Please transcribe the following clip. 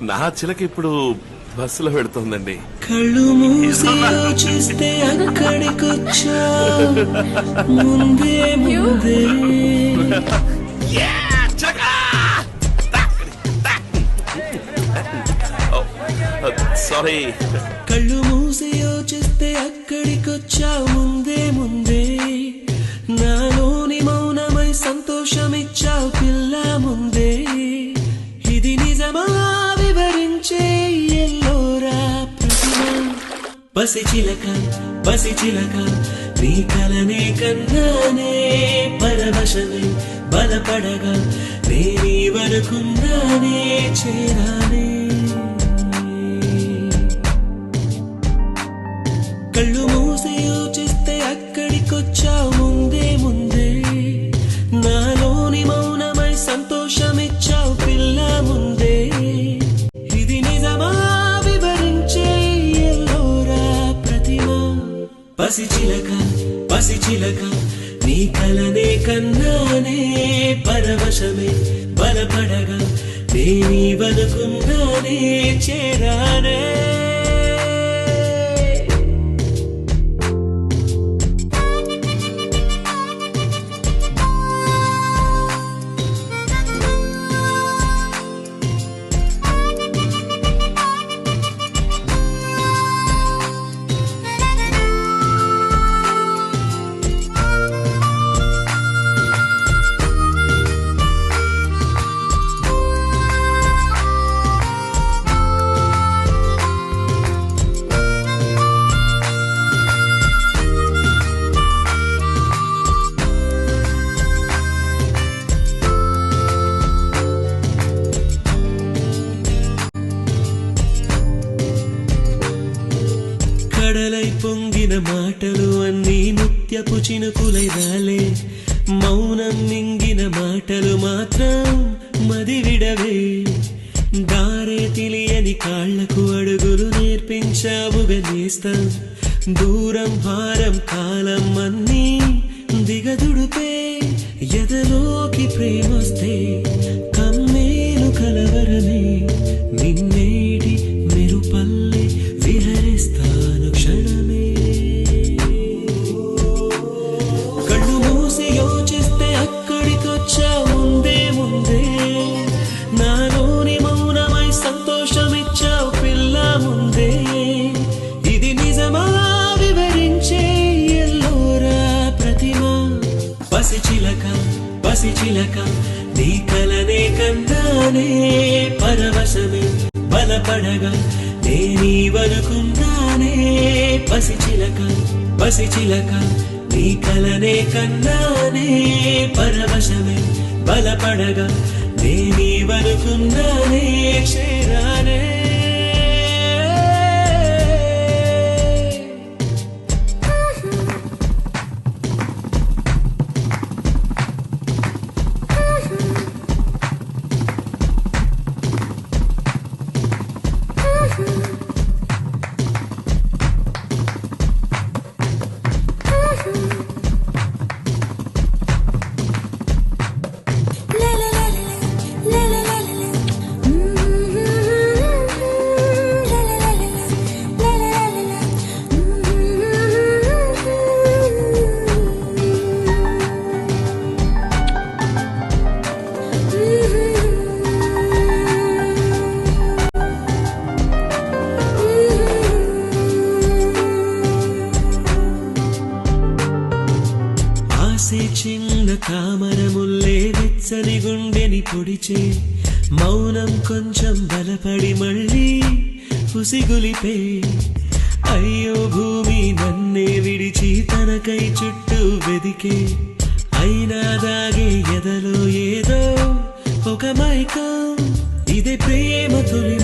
నా చిలక ఇప్పుడు బస్సులో పెడుతోందండి. కళ్ళు మూసి చూస్తే అక్కడికొచ్చా ముందే ముందే. సారీ. కళ్ళు మూసి యోచిస్తే అక్కడికొచ్చా ముందే ముందే. నాలోని మౌనమై సంతోషమిచ్చావు పిల్ల ముందే. ఇది నిజమా వివరించే ఎల్లోరా ప్రతిమ. పసిచిలక పసిచిలక నీ కలనే కన్నానే పరవశమే బలపడగా నేనీ వరకున్నానే చేరానే. కళ్ళు మూసి యోచిస్తే అక్కడికొచ్చావు ముందే ముందే. నాలోని మౌనమై సంతోషమిచ్చావు పిల్ల ముందే. ఇది నిజమా వివరించే ఎల్లోరా ప్రతిమ. పసిచిలక పసిచిలక నీ కలనే కన్నానే పరవశమే బలపడగా నేనీ వనుకున్నానే చేరానే. కడలై పొంగిన మాటలు అన్నీ ముత్యపు చినుకులై రాలే. మౌనం మింగిన మాటలు మాత్రం మదివిడవే. దారే తెలియని కాళ్లకు అడుగులు నేర్పించావుగా నేస్తం. దూరం భారం కాలం అన్నీ దిగదుడుపే. ఎదలోకి ప్రేమొస్తే కమ్మేలు కలవరమే. నిన్నేటి మెరుపల్లె విహరిస్తాను క్షణమే. కళ్ళు మూసి యోచిస్తే అక్కడికొచ్చా ముందే ముందే. నాలోని మౌనమై సంతోషమిచ్చావు పిల్ల ముందే. ఇది నిజమా వివరించే ఎల్లోరా ప్రతిమ. పసిచిలక పసిచిలక నీ కలనే కన్నానే పరవశమే బలపడగా నేనీ వనుకున్నానే. పసిచిలక పసిచిలక నీ కలనే కన్నానే పరవశమే బలపడగా నేనీ వనుకున్నానే చేరానే. చిన్న తామరముల్లే వెచ్చని గుండెని పొడిచే. మౌనం కొంచెం బలపడి మళ్ళీ ఉసిగులిపే. అయ్యో భూమి నన్నే విడిచి తనకై చుట్టూ వెదికే. అయినా దాగే ఎదలో ఏదో ఒక మైకం. ఇదే ప్రేమ తొలి